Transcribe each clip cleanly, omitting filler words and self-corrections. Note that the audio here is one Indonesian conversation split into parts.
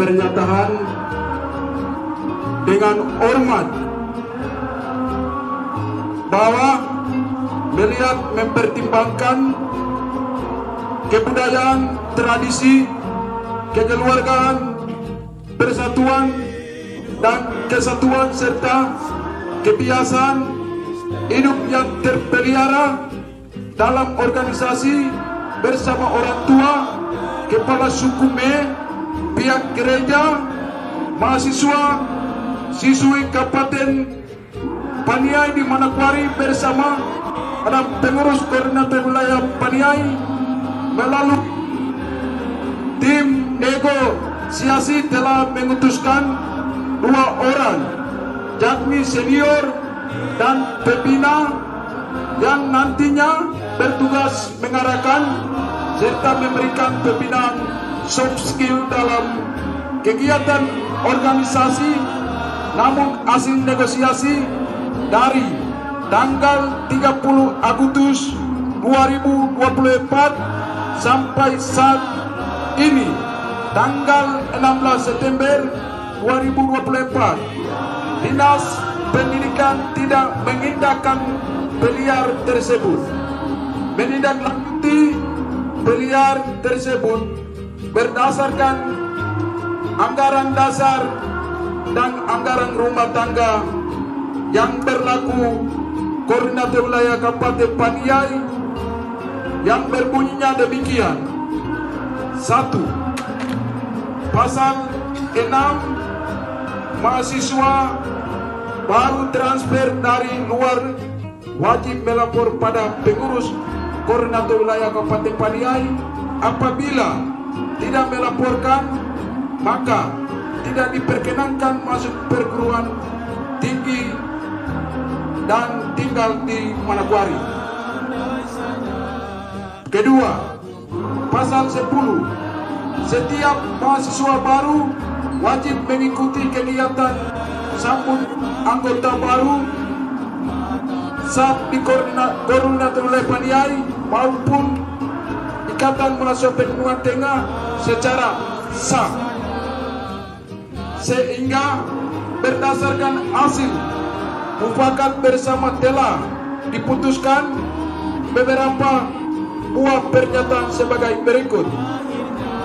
pernyataan dengan hormat bahwa melihat mempertimbangkan kebudayaan, tradisi, kekeluargaan, persatuan dan kesatuan serta kebiasaan hidup yang terpelihara dalam organisasi bersama orang tua, kepala suku Me, pihak gereja, mahasiswa, siswi Kabupaten Paniai di Manokwari bersama ada pengurus koordinator wilayah Paniai melalui tim negosiasi telah memutuskan 2 orang, yakni senior dan pembina yang nantinya bertugas mengarahkan serta memberikan pembinaan soft skill dalam kegiatan organisasi. Namun hasil negosiasi dari tanggal 30 Agustus 2024 sampai saat ini tanggal 16 September 2024, Dinas Pendidikan tidak mengindahkan beliar tersebut. Menindaklanjuti beliar tersebut berdasarkan anggaran dasar dan anggaran rumah tangga yang berlaku koordinator wilayah Kabupaten Paniai yang berbunyinya demikian. 1. Pasal 6, mahasiswa baru transfer dari luar wajib melapor pada pengurus koordinator wilayah Kabupaten Paniai. Apabila tidak melaporkan, maka tidak diperkenankan masuk perguruan tinggi dan tinggal di Manokwari. Kedua, pasal 10, setiap mahasiswa baru wajib mengikuti kegiatan sambut anggota baru saat di koordinator wilayah Paniai maupun Ikatan Mahasiswa Pegunungan Tengah secara sah, sehingga berdasarkan hasil mufakat bersama telah diputuskan beberapa buah pernyataan sebagai berikut.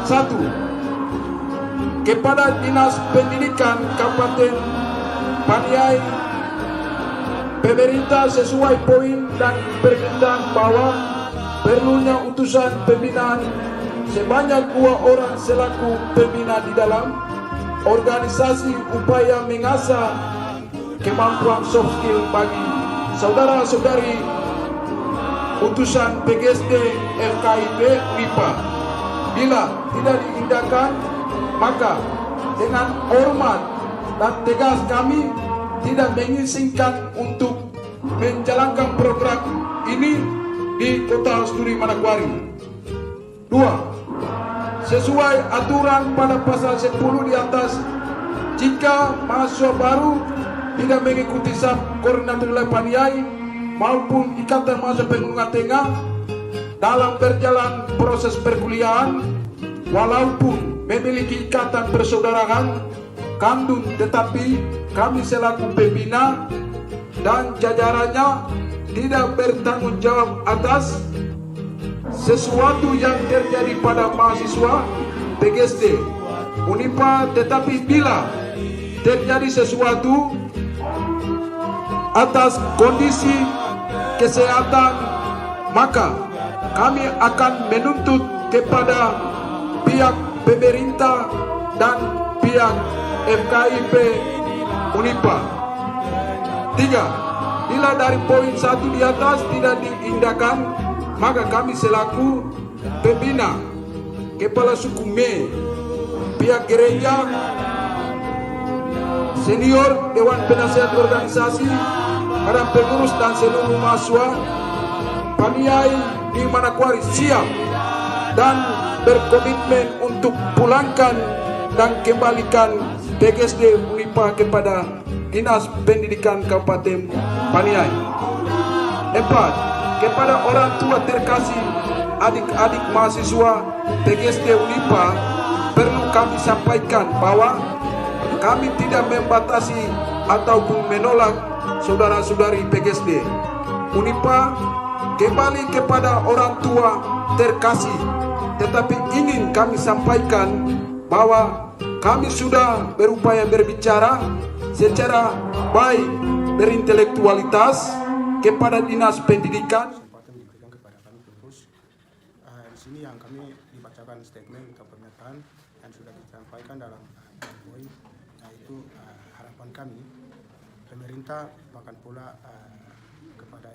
1. Kepada Dinas Pendidikan Kabupaten Paniai, pemerintah sesuai poin dan permintaan bahwa perlunya utusan pembinaan sebanyak 2 orang selaku pembina di dalam organisasi upaya mengasah kemampuan soft skill bagi saudara-saudari utusan PGSD FKIP MIPA. Bila tidak diindahkan, maka dengan hormat dan tegas kami tidak mengizinkan untuk menjalankan program ini di Kota Sturi Manokwari. 2. Sesuai aturan pada pasal 10 di atas, jika mahasiswa baru tidak mengikuti SAP koordinator wilayah Paniai maupun Ikatan Mahasiswa Pegunungan Tengah dalam berjalan proses perkuliahan, walaupun memiliki ikatan persaudaraan kandung, tetapi kami selaku pembina dan jajarannya tidak bertanggung jawab atas sesuatu yang terjadi pada mahasiswa PGSD Unipa. Tetapi bila terjadi sesuatu atas kondisi kesehatan, maka kami akan menuntut kepada pihak pemerintah dan pihak FKIP Unipa. 3. Bila dari poin 1 di atas tidak diindahkan, maka kami selaku pembina, kepala suku Me, pihak gereja, senior Dewan Penasehat Organisasi, para pengurus dan seluruh mahasiswa Paniai di Manokwari siap dan berkomitmen untuk pulangkan dan kembalikan PGSD Unipa kepada Dinas Pendidikan Kabupaten Paniai. 4. Kepada orang tua terkasih adik-adik mahasiswa PGSD Unipa, perlu kami sampaikan bahwa kami tidak membatasi ataupun menolak saudara-saudari PGSD. Unipa kembali kepada orang tua terkasih, tetapi ingin kami sampaikan bahwa kami sudah berupaya berbicara secara baik berintelektualitas kepada Dinas Pendidikan. Kesempatan diberikan kepada kami pengurus. Di sini yang kami dibacakan statement atau pernyataan yang sudah disampaikan dalam poin, yaitu harapan kami pemerintah bahkan pula kepada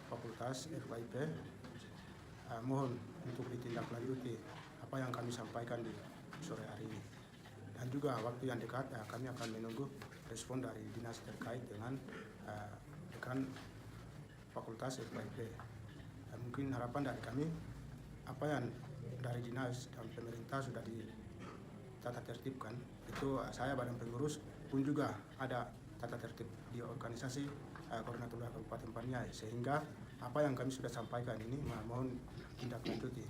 fakultas FKIP mohon untuk ditindaklanjuti apa yang kami sampaikan di sore hari ini, dan juga waktu yang dekat kami akan menunggu respon dari dinas terkait dengan dekan fakultas FKIP. Mungkin harapan dari kami apa yang dari dinas dan pemerintah sudah ditata tertibkan, itu saya badan pengurus pun juga ada tata tertib di organisasi koordinator wilayah Kabupaten Paniai, sehingga apa yang kami sudah sampaikan ini mohon tindak lanjuti.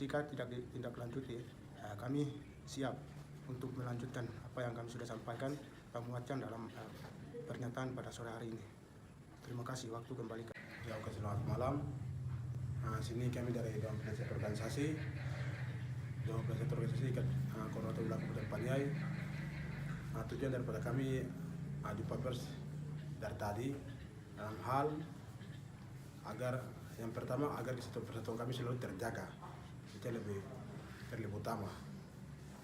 Jika tidak ditindaklanjuti, kami siap untuk melanjutkan apa yang kami sudah sampaikan penguatan dalam pernyataan pada sore hari ini. Terima kasih, waktu kembali. Ya, oke, selamat malam. Sini kami dari Dewan Penasihat Organisasi Koordinator Wilayah Kabupaten Paniai. Tujuan daripada kami jumpa pers dari tadi dalam hal agar yang pertama agar kesatuan kami selalu terjaga, itu lebih utama.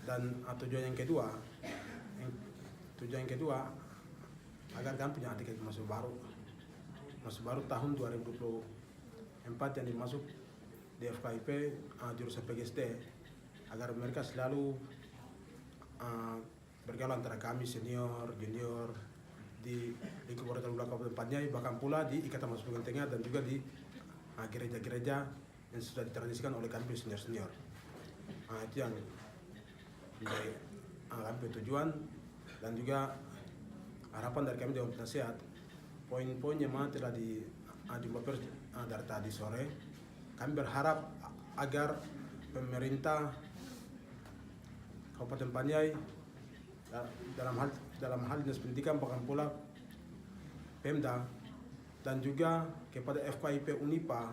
Dan tujuan yang kedua agar kami punya adik masuk baru tahun 2024 yang dimasuk di FKIP jurusan PGSD, agar mereka selalu bergaul antara kami senior, junior di lingkup Koordinator Wilayah Kabupaten Paniai, bahkan pula di Ikatan Mahasiswa Tengah dan juga di gereja-gereja yang sudah ditradisikan oleh kami senior-senior. Itu yang menjadi kami tujuan, dan juga harapan dari kami Dewan Penasihat. Poin-poin yang mana telah dijumpa dari tadi sore, kami berharap agar pemerintah Kabupaten Paniai dalam hal dinas pendidikan, bahkan pula Pemda dan juga kepada FKIP Unipa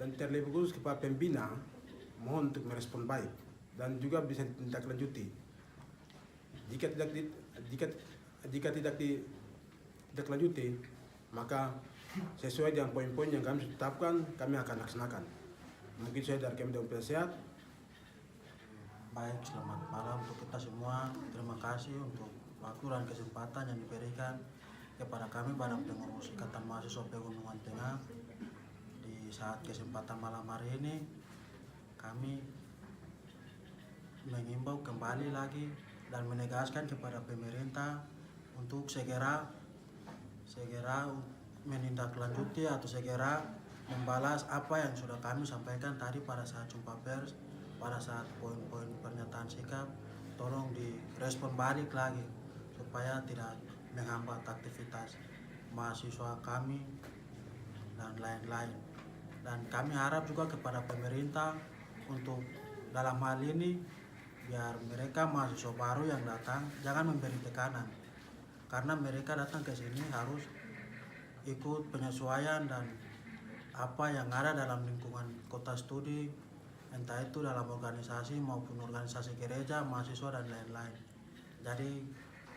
dan terlebih khusus kepada Pembina, mohon untuk merespon baik dan juga bisa ditindaklanjuti. Jika tidak ditindaklanjuti, maka sesuai dengan poin-poin yang kami tetapkan, kami akan laksanakan. Mungkin saya dari kami Dewan Penasihat. Baik, selamat malam untuk kita semua. Terima kasih untuk waktu dan kesempatan yang diberikan kepada kami Badan Pengurus Ikatan Mahasiswa Pegunungan Tengah. Di saat kesempatan malam hari ini, kami mengimbau kembali lagi dan menegaskan kepada pemerintah untuk segera menindaklanjuti atau segera membalas apa yang sudah kami sampaikan tadi pada saat jumpa pers, pada saat poin-poin pernyataan sikap. Tolong direspon balik lagi supaya tidak menghambat aktivitas mahasiswa kami dan lain-lain. Dan kami harap juga kepada pemerintah untuk dalam hal ini biar mereka mahasiswa baru yang datang jangan memberi tekanan, karena mereka datang ke sini harus ikut penyesuaian dan apa yang ada dalam lingkungan kota studi, entah itu dalam organisasi maupun organisasi gereja, mahasiswa dan lain-lain. Jadi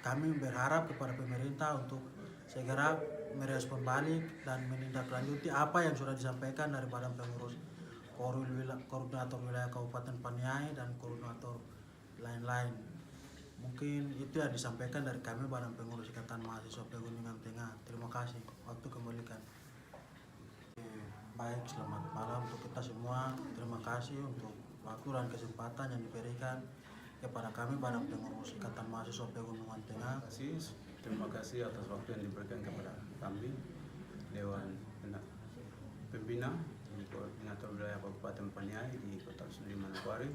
kami berharap kepada pemerintah untuk segera merespon balik dan menindaklanjuti apa yang sudah disampaikan dari Badan Pengurus Koordinator Wilayah Kabupaten Paniai dan koordinator lain-lain. Mungkin itu yang disampaikan dari kami Badan Pengurus Ikatan Mahasiswa Pegunungan Tengah. Terima kasih. Waktu kembalikan. Baik, selamat malam untuk kita semua. Terima kasih untuk waktu dan kesempatan yang diberikan kepada kami Badan Pengurus Ikatan Mahasiswa Pegunungan Tengah. Terima kasih atas waktu yang diberikan kepada kami Dewan Pembina Koordinator Wilayah Kabupaten Paniai di Kota Sudi Manokwari.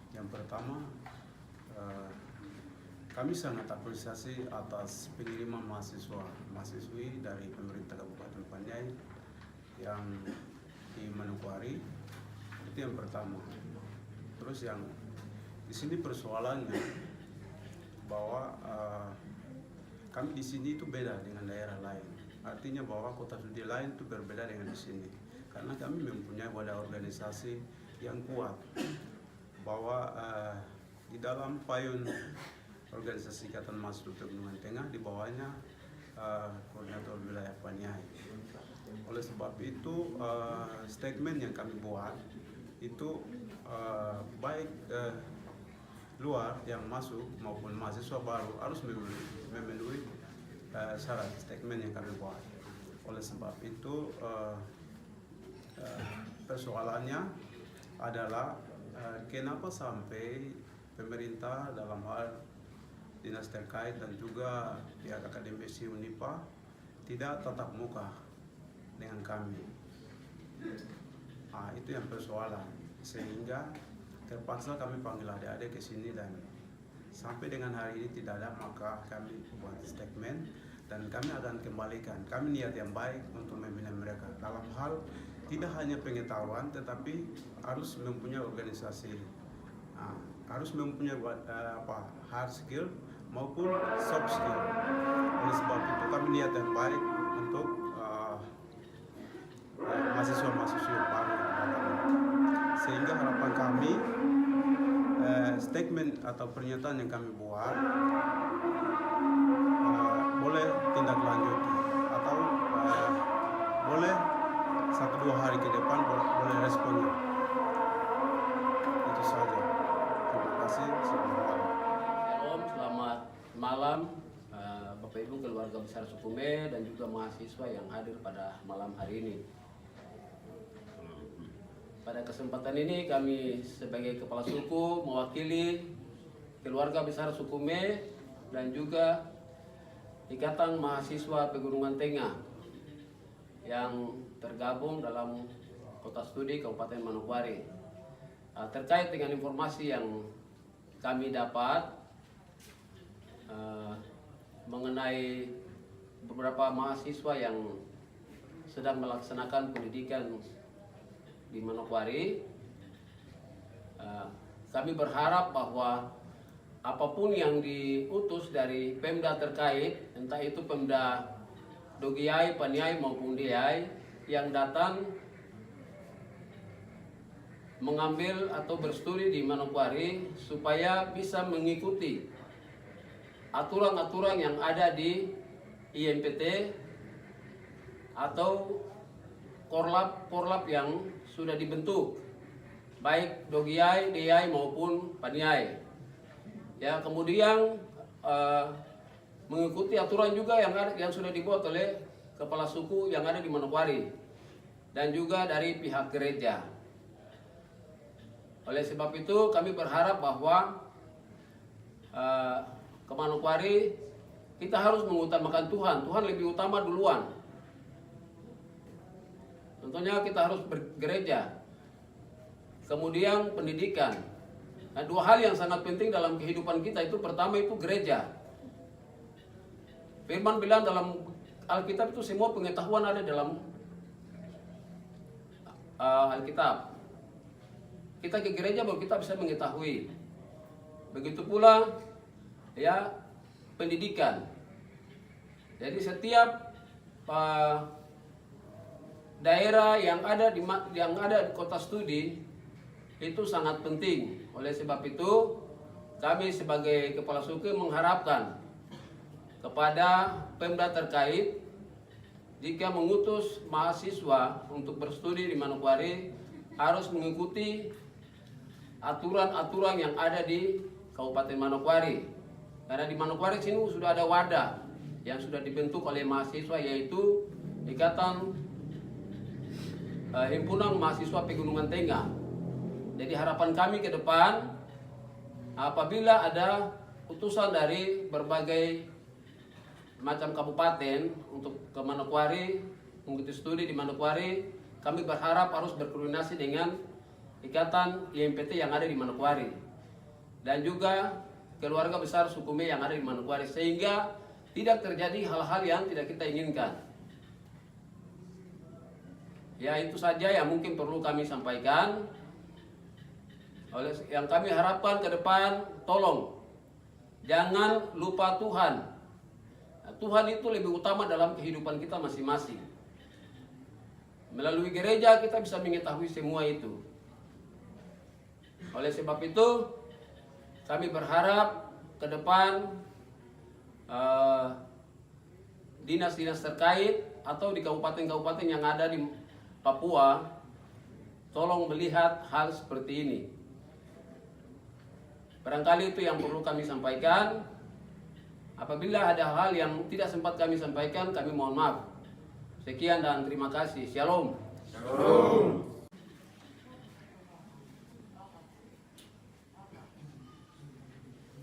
Yang pertama, kami sangat apresiasi atas pengiriman mahasiswi dari pemerintah Kabupaten Paniai yang di Manokwari Itu yang pertama. Terus yang di sini persoalannya bahwa kami di sini itu beda dengan daerah lain. Artinya bahwa kota studi lain itu berbeda dengan di sini. Karena kami mempunyai wadah organisasi yang kuat. Bahwa di dalam payung organisasi Ikatan Mahasiswa Pegunungan Tengah di bawahnya koordinator wilayah Paniai. Oleh sebab itu statement yang kami buat itu baik luar yang masuk maupun mahasiswa baru harus memenuhi syarat statement yang kami buat. Oleh sebab itu persoalannya adalah kenapa sampai pemerintah dalam hal dinas terkait dan juga pihak akademisi Unipa tidak tatap muka dengan kami. Itu yang persoalan, sehingga terpaksa kami panggil adik-adik ke sini dan sampai dengan hari ini tidak ada, maka kami buat statement dan kami akan kembalikan. Kami niat yang baik untuk membina mereka dalam hal tidak hanya pengetahuan tetapi harus mempunyai organisasi, harus mempunyai hard skill maupun soft skill. Oleh sebab itu kami niat yang baik untuk mahasiswa-mahasiswa yang baru yang datang. Sehingga harapan kami statement atau pernyataan yang kami buat boleh tindak lanjuti atau boleh 1-2 hari ke depan boleh responnya. Itu saja. Terima kasih. Selamat malam. Shalom, selamat malam Bapak Ibu keluarga besar Sukume dan juga mahasiswa yang hadir pada malam hari ini. Pada kesempatan ini kami sebagai kepala suku mewakili keluarga besar Sukume dan juga Ikatan Mahasiswa Pegunungan Tengah yang tergabung dalam Kota Studi Kabupaten Manokwari. Terkait dengan informasi yang kami dapat mengenai beberapa mahasiswa yang sedang melaksanakan pendidikan di Manokwari, kami berharap bahwa apapun yang diutus dari Pemda terkait, entah itu Pemda Dogiai, Paniai maupun Diai, yang datang mengambil atau berstudi di Manokwari supaya bisa mengikuti aturan-aturan yang ada di IMPT atau korlap yang sudah dibentuk, baik Dogiai, Diai maupun Paniai. Ya, kemudian mengikuti aturan juga yang sudah dibuat oleh kepala suku yang ada di Manokwari dan juga dari pihak gereja. Oleh sebab itu kami berharap bahwa ke Manokwari kita harus mengutamakan Tuhan. Tuhan lebih utama duluan. Tentunya kita harus bergereja, kemudian pendidikan. Nah, 2 hal yang sangat penting dalam kehidupan kita itu, pertama itu gereja. Firman bilang dalam Alkitab itu semua pengetahuan ada dalam Alkitab. Kita ke gereja baru kita bisa mengetahui. Begitu pula ya pendidikan. Jadi setiap daerah yang ada di kota studi itu sangat penting. Oleh sebab itu kami sebagai kepala suku mengharapkan kepada Pemda terkait jika mengutus mahasiswa untuk berstudi di Manokwari harus mengikuti aturan-aturan yang ada di Kabupaten Manokwari. Karena di Manokwari sini sudah ada wadah yang sudah dibentuk oleh mahasiswa, yaitu Ikatan Himpunan Mahasiswa Pegunungan Tengah. Jadi harapan kami ke depan, apabila ada utusan dari berbagai macam kabupaten untuk ke Manokwari, mengikuti studi di Manokwari, kami berharap harus berkoordinasi dengan Ikatan IMPT yang ada di Manokwari dan juga keluarga besar Sukume yang ada di Manokwari, sehingga tidak terjadi hal-hal yang tidak kita inginkan. Ya, itu saja yang mungkin perlu kami sampaikan. Oleh yang kami harapkan ke depan, tolong jangan lupa Tuhan. Nah, Tuhan itu lebih utama dalam kehidupan kita masing-masing. Melalui gereja kita bisa mengetahui semua itu. Oleh sebab itu, kami berharap ke depan dinas-dinas terkait atau di kabupaten-kabupaten yang ada di Papua, tolong melihat hal seperti ini. Barangkali itu yang perlu kami sampaikan. Apabila ada hal yang tidak sempat kami sampaikan, kami mohon maaf. Sekian dan terima kasih. Shalom. Shalom.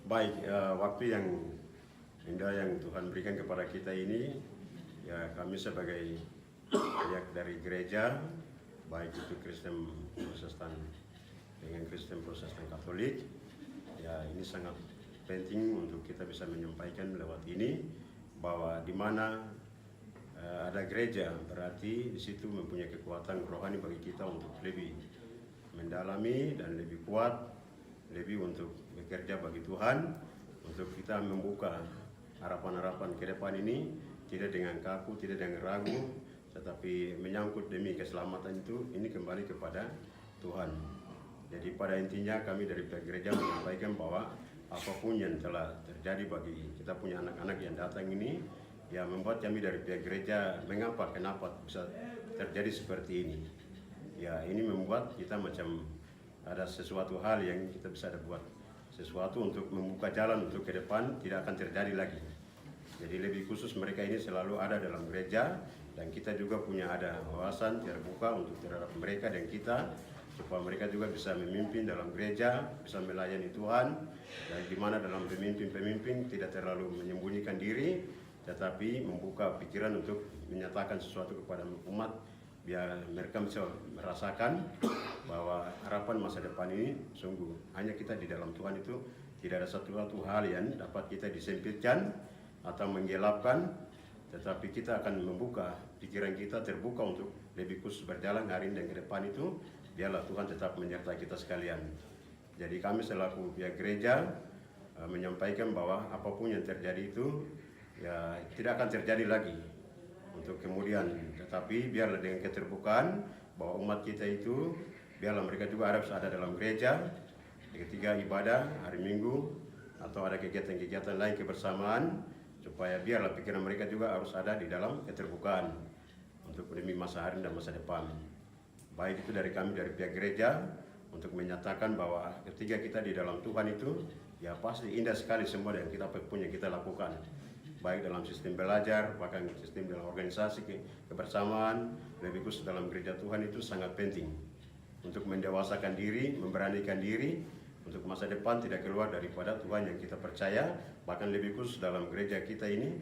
Baik, waktu yang indah yang Tuhan berikan kepada kita ini, ya kami sebagai pihak dari gereja, baik itu Kristen Protestan dengan Kristen Protestan Katolik, ya ini sangat penting untuk kita bisa menyampaikan lewat ini bahwa di mana ada gereja berarti di situ mempunyai kekuatan rohani bagi kita untuk lebih mendalami dan lebih kuat, lebih untuk bekerja bagi Tuhan, untuk kita membuka harapan-harapan ke depan ini tidak dengan kaku, tidak dengan ragu, tetapi menyangkut demi keselamatan itu ini kembali kepada Tuhan. Jadi pada intinya kami dari pihak gereja menyampaikan bahwa apapun yang telah terjadi bagi kita punya anak-anak yang datang ini, ya membuat kami dari pihak gereja kenapa bisa terjadi seperti ini. Ya ini membuat kita macam ada sesuatu hal yang kita bisa buat sesuatu untuk membuka jalan untuk ke depan tidak akan terjadi lagi. Jadi lebih khusus mereka ini selalu ada dalam gereja dan kita juga punya ada wawasan terbuka untuk terhadap mereka dan kita supaya mereka juga bisa memimpin dalam gereja, bisa melayani Tuhan, dan di mana dalam pemimpin tidak terlalu menyembunyikan diri, tetapi membuka pikiran untuk menyatakan sesuatu kepada umat, biar mereka bisa merasakan bahwa harapan masa depan ini sungguh hanya kita di dalam Tuhan itu tidak ada satu hal yang dapat kita disempitkan atau menggelapkan, tetapi kita akan membuka pikiran kita terbuka untuk lebih khusus berjalan hari ini dan ke depan itu. Biarlah Tuhan tetap menyertai kita sekalian. Jadi kami selaku pihak gereja menyampaikan bahwa apapun yang terjadi itu ya tidak akan terjadi lagi untuk kemudian. Tetapi biarlah dengan keterbukaan bahwa umat kita itu biarlah mereka juga harus ada dalam gereja ketika ibadah hari Minggu atau ada kegiatan-kegiatan lain kebersamaan, supaya biarlah pikiran mereka juga harus ada di dalam keterbukaan untuk demi masa hari dan masa depan. Baik itu dari kami dari pihak gereja untuk menyatakan bahwa ketika kita di dalam Tuhan itu ya pasti indah sekali semua yang kita punya kita lakukan, baik dalam sistem belajar bahkan sistem dalam organisasi kebersamaan, lebih khusus dalam gereja Tuhan itu sangat penting untuk mendewasakan diri, memberanikan diri untuk masa depan tidak keluar daripada Tuhan yang kita percaya, bahkan lebih khusus dalam gereja kita ini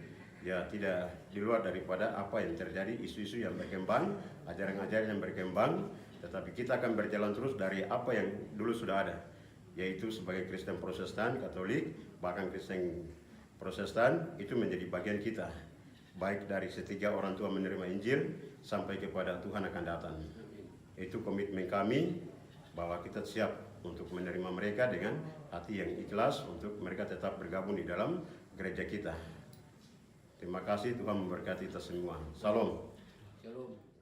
ya tidak di luar daripada apa yang terjadi, isu-isu yang berkembang, ajaran-ajaran yang berkembang, tetapi kita akan berjalan terus dari apa yang dulu sudah ada, yaitu sebagai Kristen Protestan, Katolik, bahkan Kristen Protestan itu menjadi bagian kita, baik dari setiap orang tua menerima Injil sampai kepada Tuhan akan datang. Itu komitmen kami bahwa kita siap untuk menerima mereka dengan hati yang ikhlas untuk mereka tetap bergabung di dalam gereja kita. Terima kasih, Tuhan memberkati kita semua. Salam. Shalom.